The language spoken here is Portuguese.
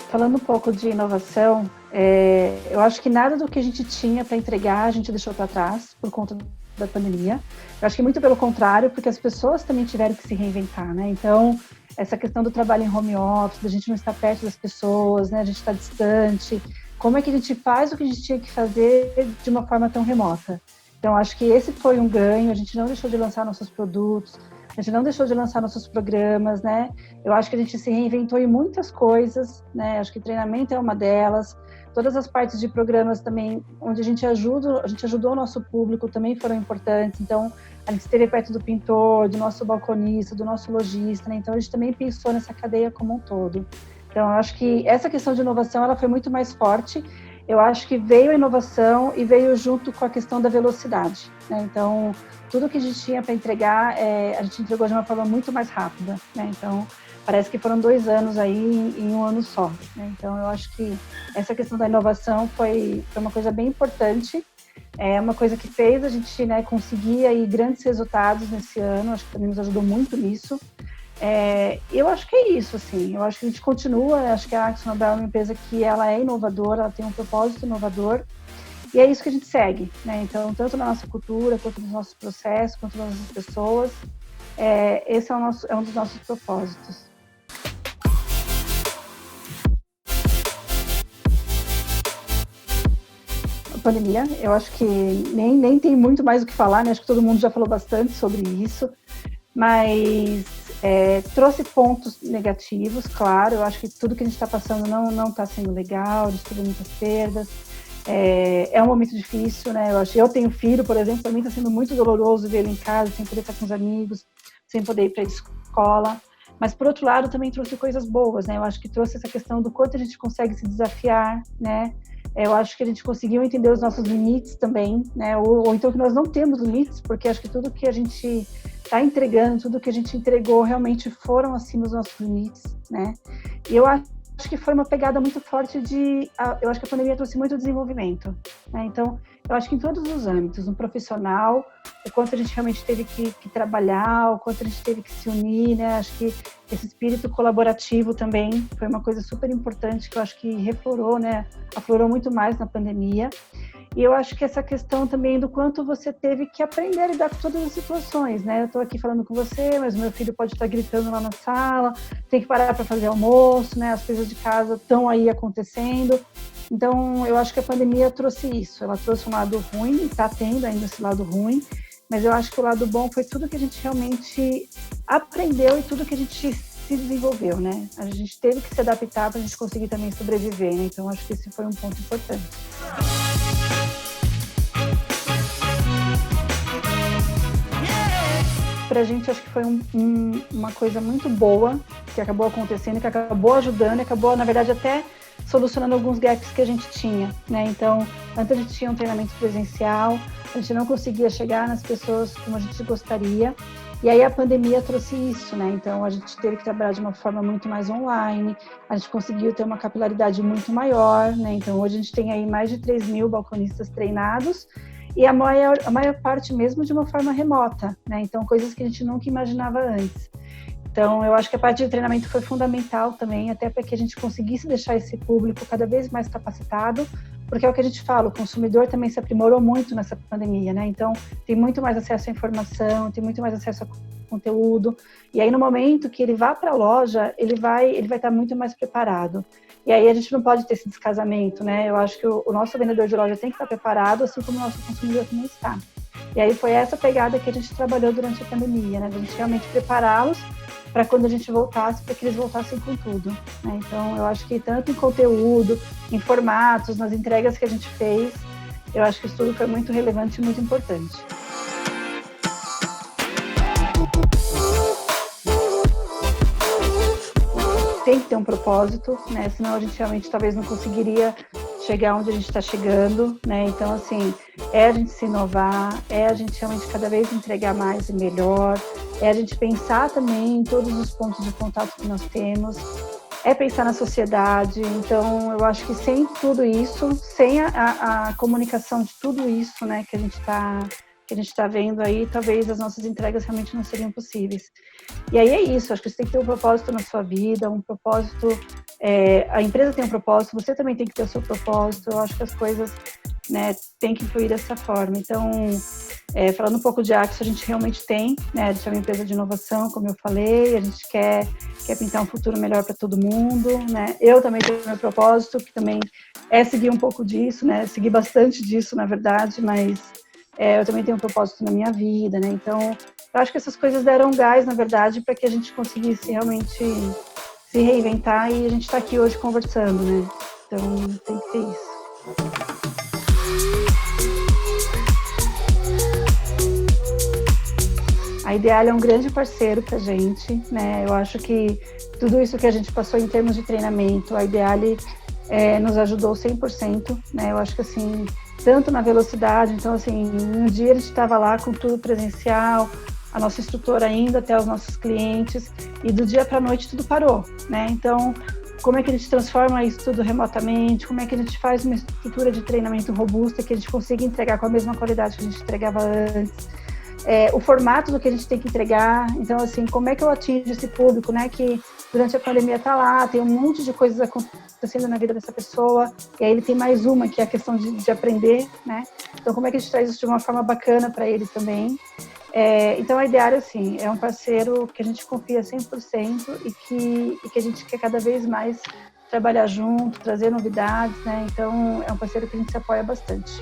Falando um pouco de inovação, eu acho que nada do que a gente tinha para entregar a gente deixou para trás por conta da pandemia. Eu acho que muito pelo contrário, porque as pessoas também tiveram que se reinventar, né? Então, essa questão do trabalho em home office, da gente não estar perto das pessoas, né? A gente está distante. Como é que a gente faz o que a gente tinha que fazer de uma forma tão remota? Então, acho que esse foi um ganho. A gente não deixou de lançar nossos produtos, a gente não deixou de lançar nossos programas, né? Eu acho que a gente se reinventou em muitas coisas, né? Acho que treinamento é uma delas. Todas as partes de programas também, onde a gente ajudou o nosso público, também foram importantes. Então, a gente esteve perto do pintor, do nosso balconista, do nosso lojista, né? Então, a gente também pensou nessa cadeia como um todo. Então, eu acho que essa questão de inovação, ela foi muito mais forte. Eu acho que veio a inovação e veio junto com a questão da velocidade, né? Então, tudo que a gente tinha para entregar, a gente entregou de uma forma muito mais rápida, né? Então, parece que foram 2 anos aí em um ano só, né? Então, eu acho que essa questão da inovação foi uma coisa bem importante, é uma coisa que fez a gente, né, conseguir aí grandes resultados nesse ano, acho que também nos ajudou muito nisso. Eu acho que é isso, assim, eu acho que a gente continua, acho que a AkzoNobel é uma empresa que ela é inovadora, ela tem um propósito inovador, e é isso que a gente segue, né? Então, tanto na nossa cultura, quanto nos nossos processos, quanto nas nossas pessoas, esse é um dos nossos propósitos. A pandemia, eu acho que nem tem muito mais o que falar, né? Acho que todo mundo já falou bastante sobre isso, mas trouxe pontos negativos, claro. Eu acho que tudo que a gente está passando não está sendo legal, a gente teve muitas perdas. É um momento difícil, né? Eu tenho filho, por exemplo, para mim está sendo muito doloroso ver ele em casa, sem poder estar com os amigos, sem poder ir para a escola. Mas, por outro lado, também trouxe coisas boas, né? Eu acho que trouxe essa questão do quanto a gente consegue se desafiar, né? Eu acho que a gente conseguiu entender os nossos limites também, né? Ou então que nós não temos limites, porque acho que tudo que a gente está entregando, tudo que a gente entregou realmente foram acima dos nossos limites, né? E eu acho que foi uma pegada muito forte eu acho que a pandemia trouxe muito desenvolvimento, né? Então, eu acho que em todos os âmbitos, no profissional, o quanto a gente realmente teve que trabalhar, o quanto a gente teve que se unir, né? Acho que esse espírito colaborativo também foi uma coisa super importante que eu acho que reflorou, né? Aflorou muito mais na pandemia. E eu acho que essa questão também do quanto você teve que aprender a lidar com todas as situações, né? Eu estou aqui falando com você, mas meu filho pode estar gritando lá na sala, tem que parar para fazer almoço, né? As coisas de casa estão aí acontecendo. Então, eu acho que a pandemia trouxe isso. Ela trouxe um lado ruim, e está tendo ainda esse lado ruim, mas eu acho que o lado bom foi tudo que a gente realmente aprendeu e tudo que a gente se desenvolveu, né? A gente teve que se adaptar para a gente conseguir também sobreviver, né? Então, acho que esse foi um ponto importante. Para a gente, acho que foi uma coisa muito boa que acabou acontecendo, que acabou ajudando, acabou, na verdade, até solucionando alguns gaps que a gente tinha, né? Então, antes a gente tinha um treinamento presencial, a gente não conseguia chegar nas pessoas como a gente gostaria, e aí a pandemia trouxe isso, né? Então, a gente teve que trabalhar de uma forma muito mais online, a gente conseguiu ter uma capilaridade muito maior, né? Então, hoje a gente tem aí mais de 3.000 balconistas treinados, e a maior parte mesmo de uma forma remota, né? Então, coisas que a gente nunca imaginava antes. Então, eu acho que a parte de treinamento foi fundamental também, até para que a gente conseguisse deixar esse público cada vez mais capacitado, porque é o que a gente fala, o consumidor também se aprimorou muito nessa pandemia, né? Então, tem muito mais acesso à informação, tem muito mais acesso a conteúdo, e aí no momento que ele vá para a loja, ele vai estar muito mais preparado. E aí a gente não pode ter esse descasamento, né? Eu acho que o nosso vendedor de loja tem que estar preparado, assim como o nosso consumidor também está. E aí foi essa pegada que a gente trabalhou durante a pandemia, né? A gente realmente prepará-los para quando a gente voltasse, para que eles voltassem com tudo, né? Então, eu acho que tanto em conteúdo, em formatos, nas entregas que a gente fez, eu acho que isso tudo foi muito relevante e muito importante. Tem que ter um propósito, né? Senão a gente realmente talvez não conseguiria chegar onde a gente está chegando, né? Então, assim, a gente se inovar, a gente realmente cada vez entregar mais e melhor, a gente pensar também em todos os pontos de contato que nós temos, pensar na sociedade. Então, eu acho que sem tudo isso, sem a comunicação de tudo isso, né, que a gente está vendo aí, talvez as nossas entregas realmente não seriam possíveis. E aí é isso, acho que você tem que ter um propósito na sua vida, um propósito a empresa tem um propósito, você também tem que ter o seu propósito. Eu acho que as coisas, né, têm que fluir dessa forma. Então, falando um pouco de Axis, a gente realmente tem, né, a gente é uma empresa de inovação, como eu falei, a gente quer pintar um futuro melhor para todo mundo, né? Eu também tenho meu propósito, que também é seguir um pouco disso, né? Seguir bastante disso, na verdade, mas eu também tenho um propósito na minha vida, né? Então, eu acho que essas coisas deram gás, na verdade, para que a gente conseguisse realmente se reinventar, e a gente está aqui hoje conversando, né? Então, tem que ter isso. A Ideale é um grande parceiro para a gente, né? Eu acho que tudo isso que a gente passou em termos de treinamento, a Ideale nos ajudou 100%, né? Eu acho que, assim, tanto na velocidade, então, assim, um dia a gente estava lá com tudo presencial, a nossa instrutora indo até os nossos clientes, e do dia para a noite tudo parou, né? Então, como é que a gente transforma isso tudo remotamente? Como é que a gente faz uma estrutura de treinamento robusta que a gente consiga entregar com a mesma qualidade que a gente entregava antes? O formato do que a gente tem que entregar. Então, assim, como é que eu atingo esse público, né, que durante a pandemia está lá, tem um monte de coisas acontecendo na vida dessa pessoa, e aí ele tem mais uma, que é a questão de aprender, né? Então, como é que a gente traz isso de uma forma bacana para eles também? Então, a Ideale, assim, é um parceiro que a gente confia 100% e que a gente quer cada vez mais trabalhar junto, trazer novidades, né? Então, é um parceiro que a gente se apoia bastante.